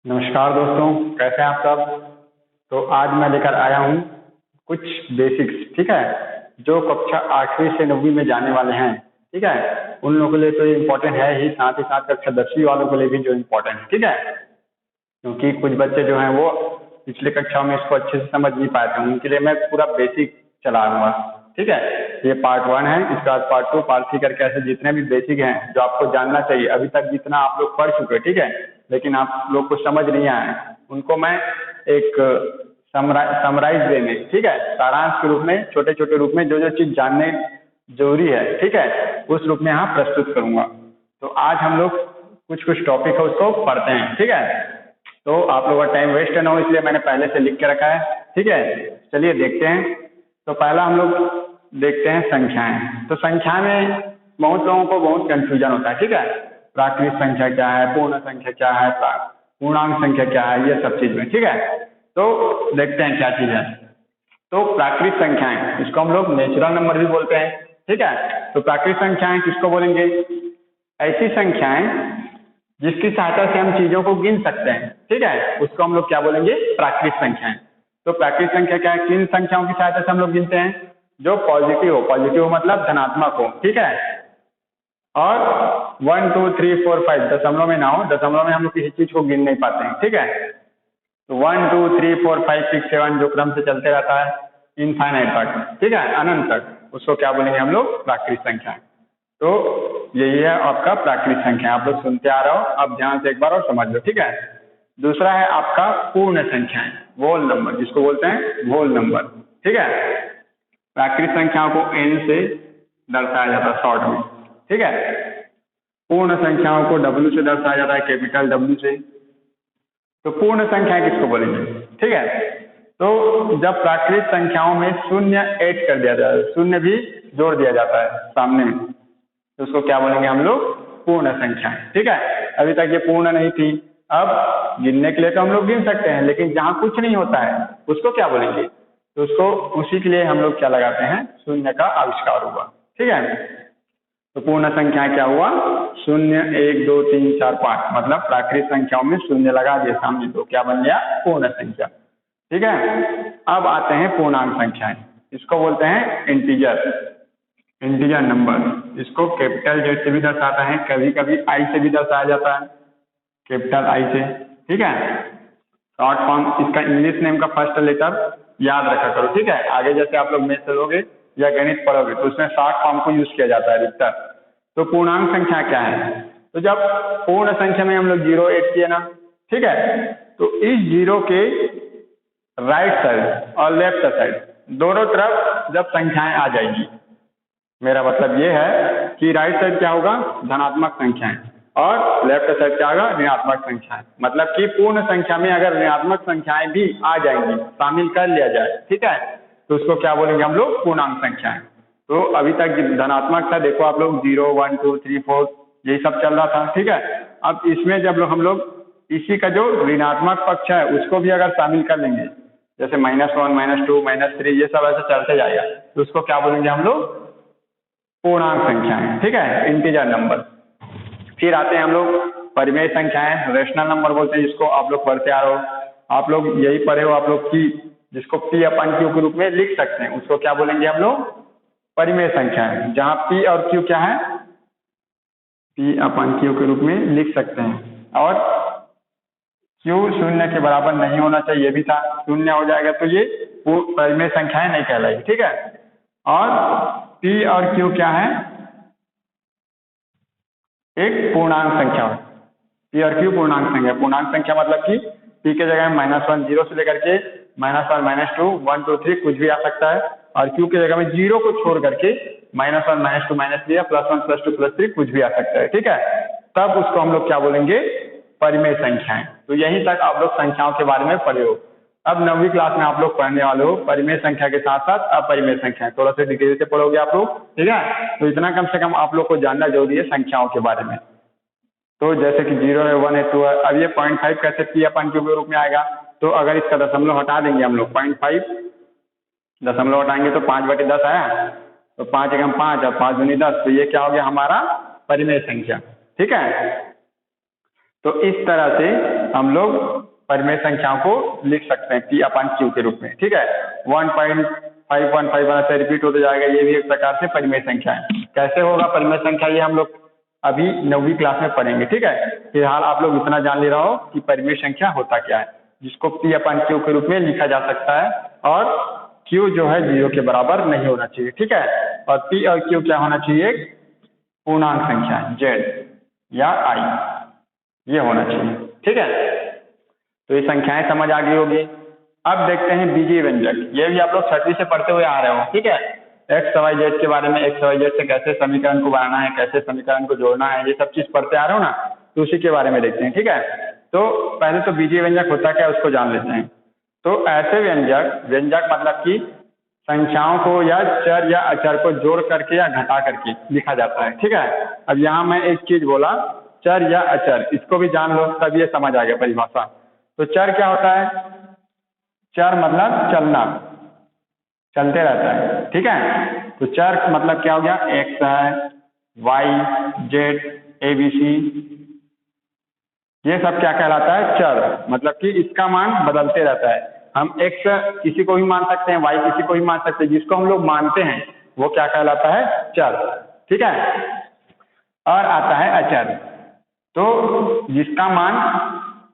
नमस्कार दोस्तों, कैसे हैं आप सब। तो आज मैं लेकर आया हूँ कुछ बेसिक्स, ठीक है, जो कक्षा 8वीं से 9वीं में जाने वाले हैं, ठीक है, उन लोगों के लिए तो ये इम्पोर्टेंट है ही, साथ ही साथ कक्षा 10वीं वालों के लिए भी जो इम्पोर्टेंट है, ठीक है। क्योंकि कुछ बच्चे जो हैं वो पिछले कक्षाओं में इसको अच्छे से समझ नहीं पाए थे, उनके लिए मैं पूरा बेसिक चलाऊंगा, ठीक है। ये पार्ट 1 है, इसके बाद पार्ट 2, पार्ट 3 करके ऐसे जितने भी बेसिक हैं जो आपको जानना चाहिए, अभी तक जितना आप लोग पढ़ चुके हैं, ठीक है, लेकिन आप लोग को समझ नहीं आया, उनको मैं एक समराइज वे में, ठीक है, सारांश के रूप में, छोटे छोटे रूप में जो जो चीज जानने जरूरी है, ठीक है, उस रूप में यहाँ प्रस्तुत करूंगा। तो आज हम लोग कुछ कुछ टॉपिक है उसको पढ़ते हैं, ठीक है। तो आप लोगों का टाइम वेस्ट ना हो इसलिए मैंने पहले से लिख के रखा है, ठीक है। चलिए देखते हैं। तो पहला हम लोग देखते हैं संख्याएं। तो संख्या में बहुत लोगों को बहुत कंफ्यूजन होता है, ठीक है। प्राकृत संख्या क्या है, पूर्ण संख्या क्या है, पूर्णांक संख्या क्या है, ये सब चीज में, ठीक है। तो देखते हैं क्या चीज है। तो प्राकृत संख्याएं, इसको हम लोग नेचुरल नंबर भी बोलते हैं, ठीक है। तो प्राकृत संख्याएं किसको बोलेंगे? ऐसी संख्याएं जिसकी सहायता से हम चीजों को गिन सकते हैं, ठीक है, उसको हम लोग क्या बोलेंगे? प्राकृत संख्याएं। तो प्राकृत संख्या क्या है? किन संख्याओं की सहायता से हम लोग गिनते हैं? जो पॉजिटिव हो, पॉजिटिव मतलब धनात्मक हो, ठीक है। और 1 2 3 4 5 दशमलव में ना हो, दशमलव में हम लोग किसी चीज को गिन नहीं पाते हैं, ठीक है। तो 1 2 3 4 5 6 7 जो क्रम से चलते रहता है इनफाइनाइट तक, ठीक है, अनंत तक, उसको क्या बोलेंगे हम लोग? प्राकृत संख्या। तो यही है आपका प्राकृत संख्या। आप लोग सुनते आ रहे हो, अब ध्यान से एक बार और समझ लो, ठीक है। दूसरा है आपका पूर्ण संख्याएं, होल नंबर, जिसको बोलते हैं होल नंबर, ठीक है। प्राकृत संख्याओं को n से दर्शाया जाता है शॉर्ट में, ठीक है। पूर्ण संख्याओं को W से दर्शाया जाता है, कैपिटल W से। तो पूर्ण संख्याएं किसको बोलेंगे? ठीक है। तो जब प्राकृत संख्याओं में शून्य ऐड कर दिया जाए, शून्य भी जोड़ दिया जाता है सामने में, तो उसको क्या बोलेंगे हम लोग? पूर्ण संख्याएं, ठीक है। अभी तक ये पूर्ण नहीं थी, अब गिनने के लिए तो हम लोग गिन सकते हैं, लेकिन जहां कुछ नहीं होता है उसको क्या बोलेंगे? तो उसको, उसी के लिए हम लोग क्या लगाते हैं? शून्य का आविष्कार हुआ, ठीक है। तो पूर्ण संख्या क्या हुआ? 0 1 2 3 4 5, मतलब प्राकृत संख्याओं में शून्य लगा दिए सामने, तो क्या बन गया? पूर्ण संख्या, ठीक है। अब आते हैं पूर्णांक संख्याएं, इसको बोलते हैं इंटीजर, इंटीजर नंबर। इसको कैपिटल जेड से भी दर्शाता है, कभी कभी आई से भी दर्शाया जाता है, कैपिटल आई से, ठीक है। शॉर्ट फॉर्म, इसका इंग्लिश नेम का फर्स्ट लेटर याद रखा करो, ठीक है। आगे जैसे आप लोग मैथ चलोगे या गणित पढ़ोगे तो उसमें शॉर्ट फॉर्म को यूज किया जाता है अधिकतर। तो पूर्णांक संख्या क्या है? तो जब पूर्ण संख्या में हम लोग 0 ऐड किए ना, ठीक है, तो इस 0 के राइट साइड और लेफ्ट साइड दोनों तरफ जब संख्याएं आ जाएगी, मेरा मतलब ये है कि राइट साइड क्या होगा? धनात्मक संख्याएं, और लेफ्ट साइड क्या होगा? ऋणात्मक संख्याएं। मतलब कि पूर्ण संख्या में अगर ऋणात्मक संख्याएं भी आ जाएंगी, शामिल कर लिया जाए, ठीक है, तो उसको क्या बोलेंगे हम लोग? पूर्णांक संख्याएं। तो अभी तक धनात्मक था, देखो आप लोग 0 1 2 3 4 यही सब चल रहा था, ठीक है। अब इसमें जब हम लोग इसी का जो ऋणात्मक पक्ष है उसको भी अगर शामिल कर लेंगे, जैसे -1 -2 -3 ये सब ऐसे चलते जाएगा, तो उसको क्या बोलेंगे हम लोग? पूर्णांक संख्याएं, ठीक है, इंटीजर नंबर। फिर आते हैं हम लोग परिमेय संख्याएं, रेशनल नंबर बोलते हैं जिसको, आप लोग पढ़ते आ रहे हो, आप लोग यही पढ़े हो आप लोग की, जिसको P/Q के रूप में लिख सकते हैं, उसको क्या बोलेंगे हम लोग? परिमेय संख्याएं। जहां P और Q क्या है? P/Q के रूप में लिख सकते हैं, और Q शून्य के बराबर नहीं होना चाहिए, भी था, शून्य हो जाएगा तो ये परिमेय संख्याएं नहीं कहलाएगी, ठीक है। और P और Q क्या है? एक पूर्णांक संख्या। P और Q पूर्णांक संख्या। पूर्णांक संख्या मतलब कि P के जगह में -1 0 से लेकर के -1 -2 1 2 3 कुछ भी आ सकता है, और Q की जगह में 0 को छोड़ करके -1 -2 -3 या +1 +2 +3 कुछ भी आ सकता है, ठीक है। तब उसको हम लोग क्या बोलेंगे? परिमेय संख्याएं। तो यहीं तक आप लोग संख्याओं के बारे में पढ़े हो। अब 9वीं क्लास में आप लोग पढ़ने वाले हो परिमेय संख्या के साथ साथ अपरिमेय संख्या, थोड़ा सा डिटेल से पढ़ोगे आप लोग, ठीक है। तो इतना कम से कम आप लोग को जानना जरूरी है संख्याओं के बारे में। तो जैसे कि 0 है, 1 है, 2 है, अब ये 0.5 कैसे P/Q के रूप में आएगा? तो अगर इसका दशमलव हटा देंगे हम लोग, 0.5 दशमलव हटाएंगे तो 5/10 आया, तो 5 एकम 5 और 5 दूनी 10, तो ये क्या हो गया हमारा? परिमेय संख्या, ठीक है। तो इस तरह से हम लोग परिमेय संख्याओं को लिख सकते हैं P/Q के रूप में, ठीक है। 1.515 से रिपीट होते जाएगा, ये भी एक प्रकार से परिमेय संख्या है। कैसे होगा परिमेय संख्या, ये हम लोग अभी 9वीं क्लास में पढ़ेंगे, ठीक है। फिलहाल आप लोग इतना जान ले रहा हो कि परिमेय संख्या होता क्या है, जिसको P/Q के रूप में लिखा जा सकता है और Q जो है 0 के बराबर नहीं होना चाहिए, ठीक है। और P और Q क्या होना चाहिए, पूर्णांक संख्या Z या I, ये होना चाहिए, ठीक है। तो ये संख्याएं समझ आ गई होगी। अब देखते हैं बीजीय व्यंजक, ये भी आप लोग 6वीं से पढ़ते हुए आ रहे हो, ठीक है। एक्स वाई जेड के बारे में, एक्स वाई जेड से कैसे समीकरण को बनाना है, कैसे समीकरण को जोड़ना है, ये सब चीज पढ़ते आ रहे हो ना, तो उसी के बारे में देखते हैं, ठीक है। तो पहले तो बीजीय व्यंजक होता क्या है उसको जान लेते हैं। तो ऐसे व्यंजक, व्यंजक मतलब कि संख्याओं को या चर या अचर को जोड़ करके या घटा करके लिखा जाता है, ठीक है। अब यहाँ मैं एक चीज बोला, चर या अचर, इसको भी जान लो तब ये समझ आ गया परिभाषा। तो चर क्या होता है, चर मतलब चलना, चलते रहता है, ठीक है। तो चर मतलब क्या हो गया, एक्स है, वाई, जेड, ABC, ये सब क्या कहलाता है, चर। मतलब कि इसका मान बदलते रहता है। हम एक्स किसी को भी मान सकते हैं, वाई किसी को भी मान सकते हैं, जिसको हम लोग मानते हैं वो क्या कहलाता है, चर, ठीक है। और आता है अचर, तो जिसका मान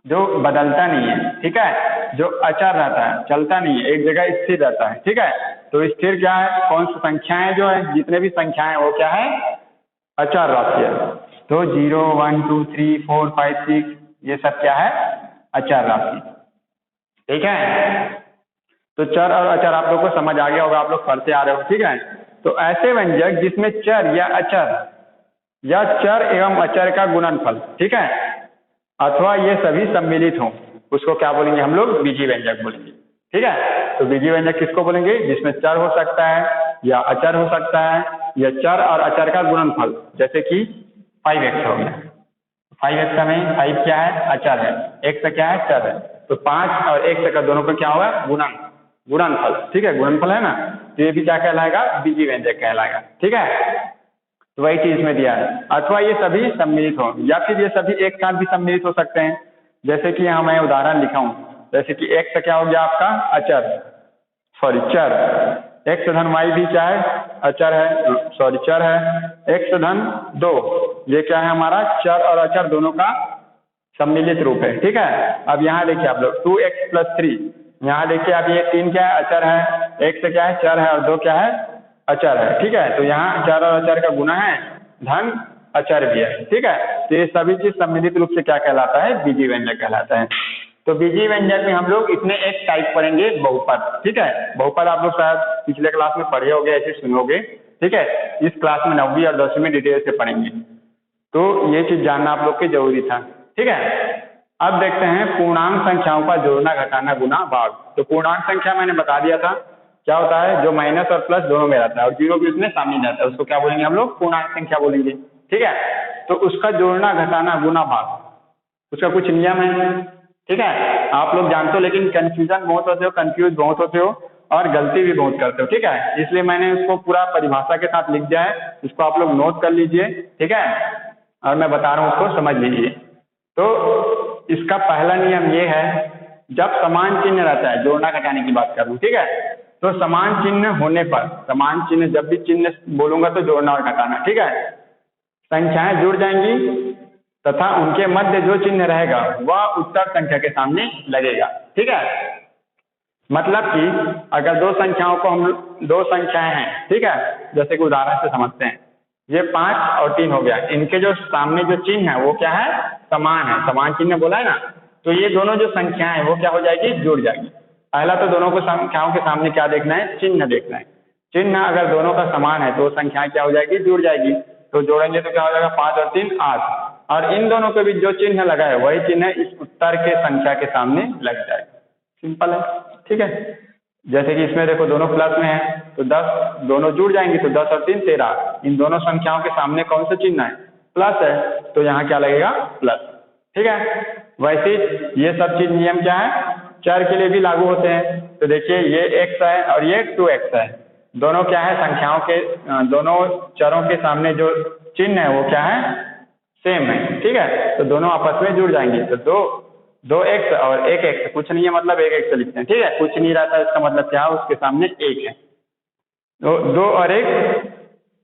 जो बदलता नहीं है, ठीक है, जो अचर रहता है, चलता नहीं है, एक जगह स्थिर रहता है, ठीक है। तो स्थिर क्या है, कौन सी संख्याएं जो है, जितने भी संख्याएं वो क्या है, अचर राशि है। तो 0, 1, 2, 3, 4, 5, 6 ये सब क्या है, अचर राशि, ठीक है। तो चर और अचर आप लोग को समझ आ गया होगा, आप लोग पढ़ते आ रहे हो, ठीक है। तो ऐसे व्यंजक जिसमें चर या अचर या चर एवं अचर का गुणनफल, ठीक है, अथवा ये सभी सम्मिलित हों, उसको क्या बोलेंगे हम लोग, बीजीय व्यंजक बोलेंगे, ठीक है। तो बीजीय व्यंजक किसको बोलेंगे, जिसमें चर हो सकता है या अचर हो सकता है या चर और अचर का गुणनफल, जैसे कि 5x हो गया, 5x में 5 क्या है, अचर है, x क्या है, चर है। तो 5 और x का दोनों का क्या होगा, गुणनफल, ठीक है, गुणनफल है ना। तो ये भी क्या कहलाएगा, बीजीय व्यंजक कहलाएगा, ठीक है। तो वही चीज में दिया है, अथवा ये सभी सम्मिलित हो, या फिर ये सभी एक साथ भी सम्मिलित हो सकते हैं। जैसे कि यहाँ मैं उदाहरण लिखा हूँ, जैसे कि x क्या हो गया आपका, अचर, सॉरी चर, x धन y भी क्या है, अचर है, सॉरी चर है, x धन 2 ये क्या है हमारा, चर और अचर दोनों का सम्मिलित रूप है, ठीक है। अब यहाँ देखिए आप लोग 2x + 3, यहाँ देखिए अब ये 3 क्या है, अचर है, x क्या है, चर है, और 2 क्या है, अचर है, ठीक है। तो यहाँ चर और अचर का गुना है, धन अचर भी है, ठीक है। तो ये सभी चीज सम्मिलित रूप से क्या कहलाता है, बीजीय व्यंजक कहलाता है। तो बीजीय व्यंजक में हम लोग इसमें एक टाइप पढ़ेंगे, बहुपद, ठीक है। बहुपद आप लोग शायद पिछले क्लास में पढ़े होंगे, ऐसे सुनोगे, ठीक है। इस क्लास में 9वीं और 10वीं में डिटेल से पढ़ेंगे, तो ये चीज जानना आप लोग के जरूरी था, ठीक है। अब देखते हैं पूर्णांक संख्याओं का जोड़ना, घटाना, गुना, भाग। तो पूर्णांक संख्या मैंने बता दिया था क्या होता है, जो माइनस और प्लस दोनों में रहता है और 0 भी उसमें शामिल रहता है, उसको क्या बोलेंगे हम लोग, पूर्णांक संख्या बोलेंगे, ठीक है। तो उसका जोड़ना, घटाना, गुना, भाग, उसका कुछ नियम है, ठीक है। आप लोग जानते हो, लेकिन कंफ्यूजन बहुत होते हो, कंफ्यूज बहुत होते हो और गलती भी बहुत करते हो, ठीक है। इसलिए मैंने उसको पूरा परिभाषा के साथ लिख दिया है, इसको आप लोग नोट कर लीजिए, ठीक है, और मैं बता रहा हूँ उसको समझ लीजिए। तो इसका पहला नियम ये है, जब समान चिन्ह रहता है, जोड़ना घटाने की बात कर रहा हूँ, ठीक है। तो समान चिन्ह होने पर, समान चिन्ह जब भी चिन्ह बोलूंगा तो जोड़ना और घटाना, ठीक है, संख्याएं जुड़ जाएंगी तथा उनके मध्य जो चिन्ह रहेगा वह उत्तर संख्या के सामने लगेगा, ठीक है। मतलब कि अगर दो संख्याओं को हम, दो संख्याएं हैं, ठीक है, जैसे कि उदाहरण से समझते हैं, ये 5 और 3 हो गया, इनके जो सामने जो चिन्ह है वो क्या है, समान है, समान चिन्ह बोला है ना। तो ये दोनों जो संख्याएं हैं वो क्या हो जाएगी, जुड़ जाएगी। पहला तो दोनों को संख्याओं के सामने क्या देखना है, चिन्ह देखना है। चिन्ह अगर दोनों का समान है तो संख्याएं क्या हो जाएगी, जुड़ जाएगी। तो जोड़ेंगे तो क्या हो जाएगा, 5 और 3 8, और इन दोनों के बीच जो चिन्ह लगा है वही चिन्ह इस उत्तर के संख्या के सामने लग जाएगा, सिंपल है, ठीक है। जैसे कि इसमें देखो दोनों प्लस में है तो 10, दोनों जुड़ जाएंगे तो 10 और 3 13, इन दोनों संख्याओं के सामने कौन सा चिन्ह है, प्लस है, तो यहाँ क्या लगेगा, प्लस, ठीक है। वैसे ये सब चीज नियम क्या है, चर के लिए भी लागू होते हैं। तो देखिए ये x है और ये 2x है, दोनों क्या है, संख्याओं के, दोनों चरों के सामने जो चिन्ह है वो क्या है, सेम है, ठीक है, तो दोनों आपस में जुड़ जाएंगे। तो दो एक्स और एक एक्स, कुछ नहीं है मतलब एक एक्स लिखते हैं, ठीक है, कुछ नहीं रहता इसका मतलब क्या है, उसके सामने एक है। तो 2 और 1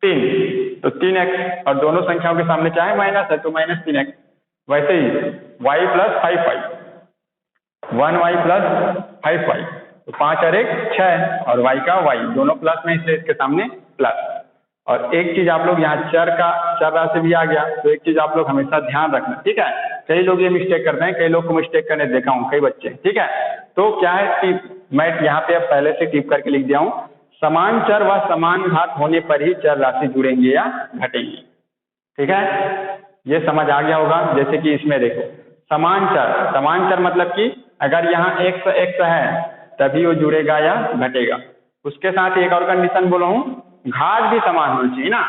3, तो 3x, और दोनों संख्याओं के सामने क्या है, माइनस है, तो -3x। वैसे ही y plus 5y, 1y plus 5y, तो 5 और 1 6, और y का y, दोनों प्लस में, इसलिए इसके सामने प्लस। और एक चीज आप लोग यहाँ चर राशि भी आ गया, तो एक चीज आप लोग हमेशा ध्यान रखना, ठीक है। कई लोग ये मिस्टेक करते हैं, कई लोग को मिस्टेक करने देखा हूँ, कई बच्चे, ठीक है। तो क्या है कि मैं यहाँ पे अब पहले से टिप करके लिख दिया हूँ, समान चर व समान घात होने पर ही चर राशि जुड़ेंगे या घटेंगे, ठीक है। ये समझ आ गया होगा। जैसे कि इसमें देखो, समान चर मतलब कि अगर यहाँ x है तभी वो जुड़ेगा या घटेगा। उसके साथ एक और कंडीशन बोला हूँ, घात भी समान होना चाहिए ना,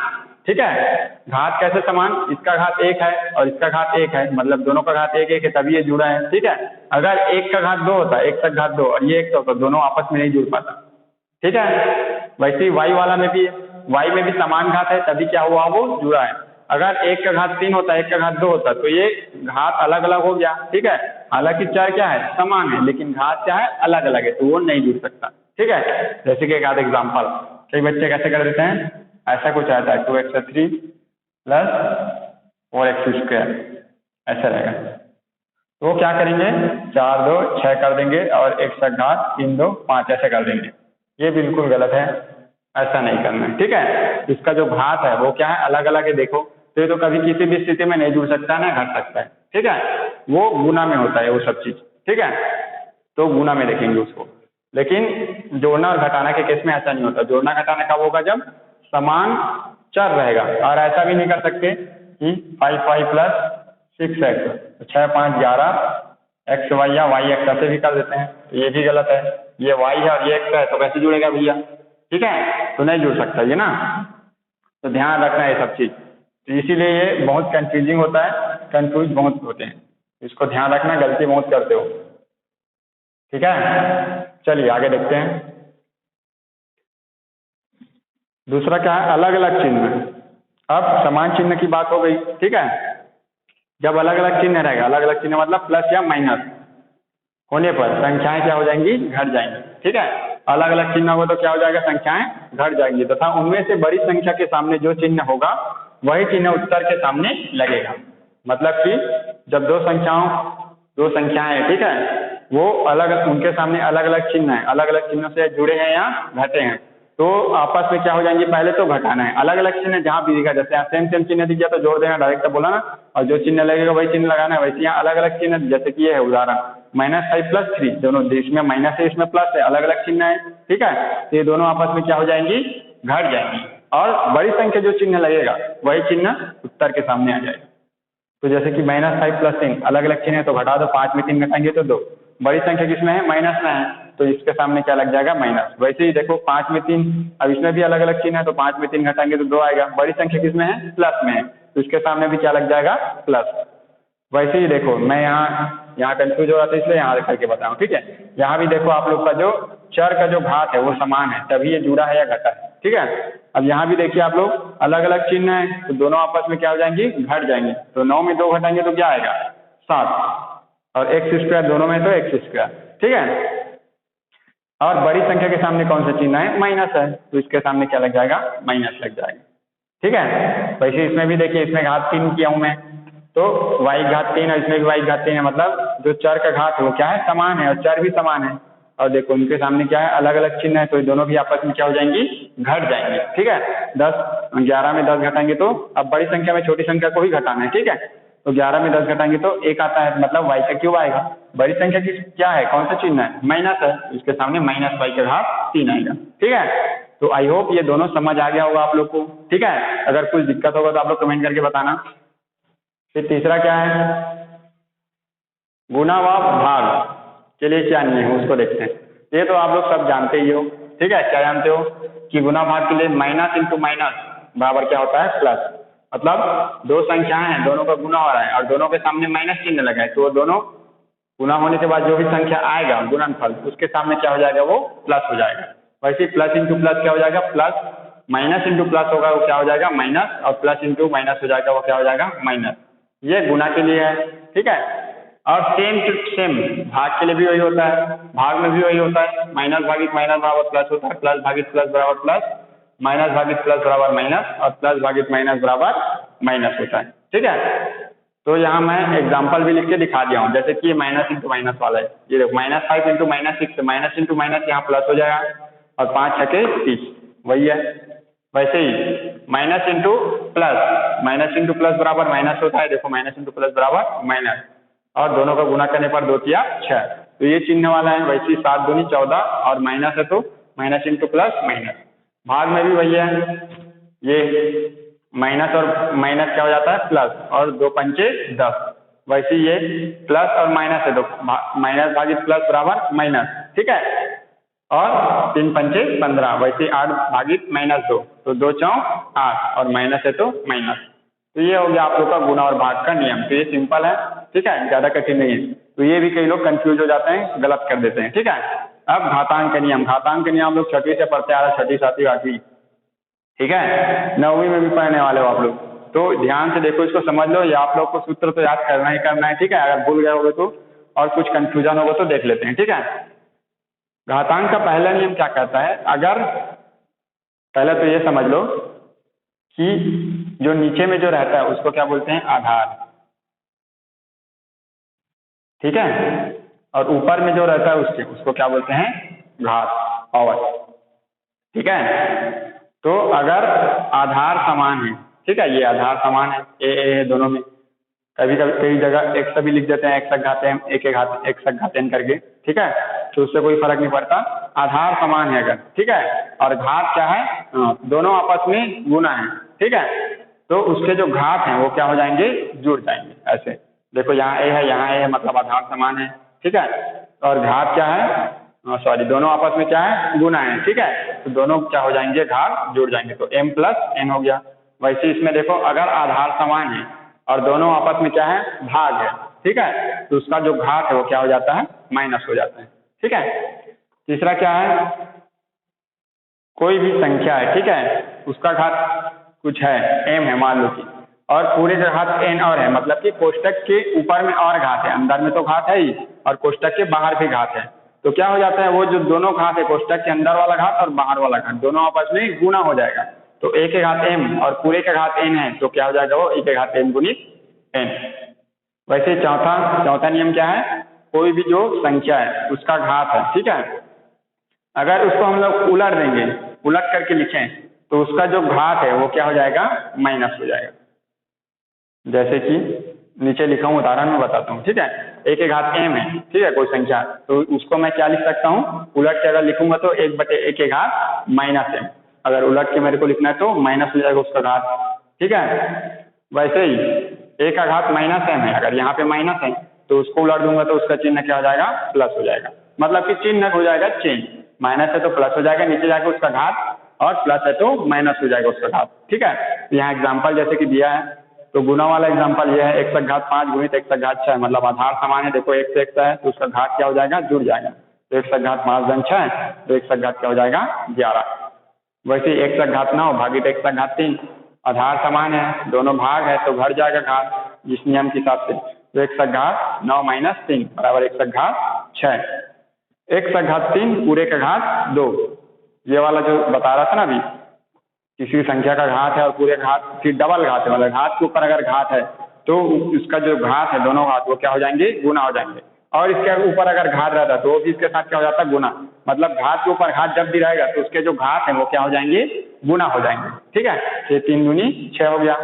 ठीक है। घात कैसे समान, इसका घात 1 है और इसका घात 1 है, मतलब दोनों का घात 1 1 है, तभी ये जुड़ा है, ठीक है। अगर एक का घात 2 होता, एक तक घात 2 और ये 1 होता, दोनों आपस में नहीं जुड़ पाता, ठीक है। वैसे ही y वाला में भी, y में भी समान घात है तभी क्या हुआ, वो जुड़ा है। अगर एक का घात 3 होता, एक का घात 2 होता, तो ये घात अलग अलग हो गया, ठीक है। हालांकि चर क्या है, समान है, लेकिन घात क्या है, अलग अलग है, तो वो नहीं जुड़ सकता, ठीक है। जैसे कि एक आध एग्जाम्पल, कई बच्चे कैसे कर देते हैं, ऐसा कुछ आता है 2x3 प्लस 4x², ऐसा रहेगा। तो वो क्या करेंगे, 4 2 6 कर देंगे और 1 का घात 3 2 5 ऐसे कर देंगे। ये बिल्कुल गलत है, ऐसा नहीं करना है, ठीक है। इसका जो घात है वो क्या है, अलग अलग है, देखो। तो ये तो कभी किसी भी स्थिति में नहीं जुड़ सकता, ना घट सकता है, ठीक है। वो गुना में होता है वो सब चीज, ठीक है, तो गुना में देखेंगे उसको। लेकिन जोड़ना और घटाना के केस में ऐसा नहीं होता। जोड़ना घटाना कब होगा, जब समान चर रहेगा। और ऐसा भी नहीं कर सकते कि 5y प्लस 6x, 6 5 11 xy या yx ऐसे भी कर देते हैं, तो ये भी गलत है। ये y है और ये x है, तो कैसे जुड़ेगा भैया, ठीक है, तो नहीं जुड़ सकता ये ना। तो ध्यान रखना है ये सब चीज, तो इसीलिए ये बहुत कंफ्यूजिंग होता है, कंफ्यूज बहुत होते हैं, इसको ध्यान रखना, गलती बहुत करते हो, ठीक है। चलिए आगे देखते हैं। दूसरा क्या है, अलग अलग चिन्ह। अब समान चिन्ह की बात हो गई, ठीक है। जब अलग अलग चिन्ह रहेगा, अलग अलग चिन्ह मतलब प्लस या माइनस होने पर संख्याएं क्या हो जाएंगी, घट जाएंगी, ठीक है। अलग अलग चिन्ह होगा तो क्या हो जाएगा, संख्याएं घट जाएंगी, तथा उनमें से बड़ी संख्या के सामने जो चिन्ह होगा वही चिन्ह उत्तर के सामने लगेगा। मतलब कि जब दो संख्याएं हैं, ठीक है, वो अलग, उनके सामने अलग अलग चिन्ह है, अलग अलग चिन्हों से जुड़े हैं या घटे हैं, तो आपस में क्या हो जाएंगे, पहले तो घटाना है। अलग अलग चिन्ह जहाँ भी दिखा, जैसे यहाँ सेम सेम चिन्ह दिख गया तो जोड़ देना, डायरेक्ट बोला ना, और जो चिन्ह लगेगा वही चिन्ह लगाना है। वैसे यहाँ अलग अलग चिन्ह, जैसे कि ये है उदाहरण -5 प्लस 3, दोनों इसमें माइनस है इसमें प्लस है, अलग अलग चिन्ह है, ठीक है। तो ये दोनों आपस में क्या हो जाएंगी, घट जाएंगी, और बड़ी संख्या जो चिन्ह लगेगा वही चिन्ह उत्तर के सामने आ जाएगा। तो जैसे कि -5 प्लस 3 अलग अलग चिन्ह है, तो घटा दो, 5 में 3 घटाएंगे तो 2, बड़ी संख्या किसमें है, माइनस में है, तो इसके सामने क्या लग जाएगा, माइनस। वैसे ही देखो 5 में 3, अब इसमें भी अलग अलग चिन्ह है, तो 5 में 3 घटाएंगे तो 2 आएगा, बड़ी संख्या किसमें है, प्लस में है, तो इसके सामने भी क्या लग जाएगा, प्लस। वैसे ही देखो, मैं यहाँ कंफ्यूज हो रहा था इसलिए यहाँ करके बताऊँ, ठीक है। यहाँ भी देखो आप लोग का जो चर का जो घात है वो समान है, तभी ये जुड़ा है या घटा है, ठीक है। अब यहाँ भी देखिए आप लोग, अलग अलग चिन्ह है, तो दोनों आपस में क्या हो जाएंगी, घट जाएंगे। तो 9 में 2 घटाएंगे तो क्या आएगा, 7, और x², दोनों में तो x², ठीक है। और बड़ी संख्या के सामने कौन सा चिन्ह है, माइनस है, तो इसके सामने क्या लग जाएगा, माइनस लग जाएगा, ठीक है। वैसे इसमें भी देखिए, इसमें घात 3 किया हूं मैं, तो y घात 3 है, इसमें भी y घात 3 है, मतलब जो चर का घात है वो क्या है, समान है, और चर भी समान है। और देखो उनके सामने क्या है, अलग अलग चिन्ह है, तो दोनों भी आपस में क्या हो जाएंगी, घट जाएंगे, ठीक है। 11 में 10 घटाएंगे तो अब बड़ी संख्या में छोटी संख्या को ही घटाना है, ठीक है। तो 11 में 10 घटाएंगे तो 1 आता है, मतलब y का क्यूब आएगा। बड़ी संख्या की क्या है, कौन सा चिन्ह है, माइनस है, इसके सामने -y का घात 3 आएगा, ठीक है। तो आई होप ये दोनों समझ आ गया होगा आप लोग को, ठीक है। अगर कुछ दिक्कत होगा तो आप लोग कमेंट करके बताना। फिर तीसरा क्या है, गुना व भाग के लिए क्या नियम है उसको देखते हैं। ये तो आप लोग सब जानते ही हो, ठीक है। क्या जानते हो कि गुना भाग के लिए माइनस इंटू माइनस बराबर क्या होता है, प्लस। मतलब दो संख्याएं हैं, दोनों का गुना हो रहा है और दोनों के सामने माइनस चिन्ह लगा है, तो वो दोनों गुना होने के बाद जो भी संख्या आएगा गुणनफल, उसके सामने क्या हो जाएगा, वो प्लस हो जाएगा। वैसे प्लस इंटू प्लस क्या हो जाएगा, प्लस। माइनस इंटू प्लस होगा वो क्या हो जाएगा, माइनस। और प्लस इंटू माइनस हो जाएगा वो क्या हो जाएगा, माइनस। ये गुना के लिए है, ठीक है। और सेम टू सेम भाग के लिए भी वही होता है, भाग में भी वही होता है, माइनस भागित माइनस बराबर प्लस होता है, प्लस भागित प्लस बराबर प्लस, माइनस भागित प्लस बराबर माइनस, और प्लस भागित माइनस बराबर माइनस होता है, ठीक है। तो यहाँ मैं एग्जाम्पल भी लिख के दिखा दिया हूँ, जैसे कि ये माइनस इंटू माइनस वाला है, ये देखो -5 इंटू -6, माइनस इंटू माइनस यहाँ प्लस हो जाएगा, और 5 छके 30 वही है। वैसे ही माइनस इंटू प्लस बराबर माइनस होता है, देखो माइनस इंटू प्लस बराबर माइनस, और दोनों का गुना करने पर 2 तिया 6, तो ये चिन्ह वाला है। वैसे ही 7 दूनी 14, और माइनस है तो माइनस इंटू प्लस माइनस। भाग में भी वही है, ये माइनस और माइनस क्या हो जाता है प्लस, और 2 पंचे 10, वैसे ये प्लस और माइनस है तो माइनस भागित प्लस बराबर माइनस, ठीक है। और 3 पंचे 15, वैसे 8 भागित -2, तो 2 चौक 8, और माइनस है तो माइनस। तो ये हो गया आप लोग का गुना और भाग का नियम। तो ये सिंपल है, ठीक है, ज़्यादा कठिन नहीं है। तो ये भी कई लोग कंफ्यूज हो जाते हैं, गलत कर देते हैं, ठीक है। अब घातांक के नियम, घातांक के नियम लोग छठी से पढ़ते आ रहे, छठी 7वीं 8वीं, ठीक है, 9वीं में भी पढ़ने वाले हो आप लोग। तो ध्यान से देखो, इसको समझ लो, ये आप लोग को सूत्र तो याद करना ही करना है, ठीक है। अगर भूल गए होगे तो, और कुछ कंफ्यूजन होगा तो देख लेते हैं, ठीक है। घातांक का पहला नियम क्या कहता है, अगर पहले तो ये समझ लो कि जो नीचे में जो रहता है उसको क्या बोलते हैं, आधार, ठीक है, और ऊपर में जो रहता है उसको क्या बोलते हैं, घात, पावर, ठीक है। तो अगर आधार समान है, ठीक है, ये आधार समान है, ए है दोनों में, कभी कभी कई जगह एक सभी लिख देते हैं, एक घात m, एक घात n करके, ठीक है, तो उससे कोई फर्क नहीं पड़ता, आधार समान है अगर, ठीक है, और घात क्या है, दोनों आपस में गुना है, ठीक है, तो उसके जो घात हैं वो क्या हो जाएंगे, जुड़ जाएंगे। ऐसे देखो, यहाँ a है, यहाँ a है, मतलब आधार समान है, ठीक है, और घात क्या है, सॉरी, दोनों आपस में क्या है, गुना है, ठीक है, तो दोनों क्या हो जाएंगे, घात जुड़ जाएंगे, तो m प्लस n हो गया। वैसे इसमें देखो, अगर आधार समान है और दोनों आपस में क्या है, भाग है, ठीक है, तो उसका जो घात है वो क्या हो जाता है, माइनस हो जाता है, ठीक है। तीसरा क्या है, कोई भी संख्या है, ठीक है, उसका घात कुछ है, m है मान लो कि, और पूरे का घात n और है, मतलब कि कोष्टक के ऊपर में और घात है, अंदर में तो घात है ही, और कोष्टक के बाहर भी घात है, तो क्या हो जाता है, वो जो दोनों घात है, कोष्टक के अंदर वाला घात और बाहर वाला घात, दोनों आपस में गुना हो जाएगा, तो a के घात m और पूरे का घात n है, तो क्या हो जाएगा, वो a के घात m गुणित n। वैसे चौथा नियम क्या है, कोई भी जो संख्या है उसका घात है, ठीक है, अगर उसको हम लोग उलट देंगे, उलट करके लिखें, तो उसका जो घात है वो क्या हो जाएगा, माइनस हो जाएगा। जैसे कि नीचे लिखा हूँ, उदाहरण में बताता हूँ, ठीक है, a के घात m है, ठीक है, कोई संख्या, तो उसको मैं क्या लिख सकता हूँ, उलट के अगर लिखूंगा तो 1/a के घात -m, अगर उलट के मेरे को लिखना है तो माइनस हो जाएगा उसका घात, ठीक है। वैसे ही a का घात -m है, अगर यहाँ पे माइनस है तो उसको उलट दूंगा तो उसका चिन्ह क्या हो जाएगा, प्लस हो जाएगा, मतलब कि चिन्ह हो जाएगा चेंज, माइनस है तो प्लस हो जाएगा, नीचे जाके उसका घात, और प्लस है तो माइनस हो जाएगा उसका घात, ठीक है। यहाँ एग्जाम्पल जैसे कि दिया है, तो गुना वाला एग्जाम्पल ये है, 1/5 गुणित 1/6, मतलब आधार समान है, देखो 1 से 1 है तो उसका घात क्या हो जाएगा, जुड़ जाएगा, तो 1/5 × 6, तो 1/घात क्या हो जाएगा, 11। वैसे 1/9 भागित 1/3, आधार समान है, दोनों भाग है तो घट जाएगा घात, जिस नियम के हिसाब से, तो 1/9 - 3 बराबर 1/6, 1/3 पूरे का घात 2, ये वाला जो बता रहा था ना अभी, किसी संख्या का घात है और पूरे घात, फिर डबल घात है, मतलब घात के ऊपर अगर घात है तो उसका जो घात है, दोनों घात वो क्या हो जाएंगे, गुना हो जाएंगे, और इसके ऊपर अगर घात रहता है तो वो भी इसके साथ क्या हो जाता है, गुना, मतलब घात के ऊपर घात जब भी रहेगा तो उसके जो घात है वो क्या हो जाएंगे, गुना हो जाएंगे, ठीक है, ये 3 दूनी 6 हो गया।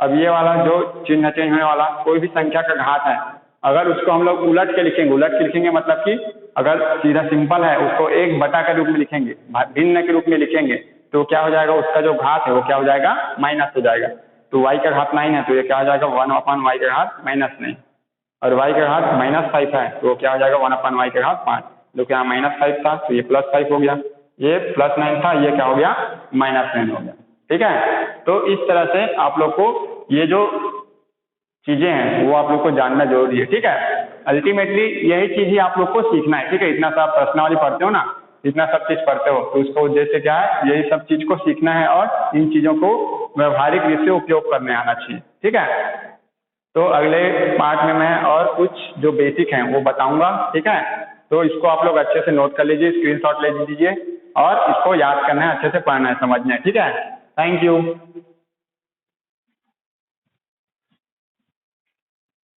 अब ये वाला जो चिन्ह चेंज होने वाला, कोई भी संख्या का घात है, अगर उसको हम लोग उलट के लिखेंगे, मतलब कि अगर सीधा सिंपल है उसको 1/, के रूप में लिखेंगे, भिन्न के रूप में लिखेंगे, तो क्या हो जाएगा, उसका जो घात है वो क्या हो जाएगा, माइनस हो जाएगा, तो y का घात 9 है तो ये क्या हो जाएगा, 1/y का घात -9, और y का घात -5 है तो क्या हो जाएगा, 1/y का घात 5, जो कि यहाँ -5 था तो ये +5 हो गया, ये +9 था, ये क्या हो गया, -9 हो गया, ठीक है। तो इस तरह से आप लोग को ये जो चीजें हैं वो आप लोग को जानना जरूरी है, ठीक है। अल्टीमेटली यही चीज ही आप लोग को सीखना है, ठीक है, इतना सा प्रश्नावली पढ़ते हो ना, इतना सब चीज पढ़ते हो, तो उसका उद्देश्य क्या है, यही सब चीज को सीखना है और इन चीजों को व्यवहारिक रूप से उपयोग करने आना चाहिए, ठीक है। तो अगले पार्ट में मैं और कुछ जो बेसिक हैं वो बताऊंगा, ठीक है। तो इसको आप लोग अच्छे से नोट कर लीजिए, स्क्रीनशॉट ले लीजिए और इसको याद करना है, अच्छे से पढ़ना है, समझना है, ठीक है। Thank you.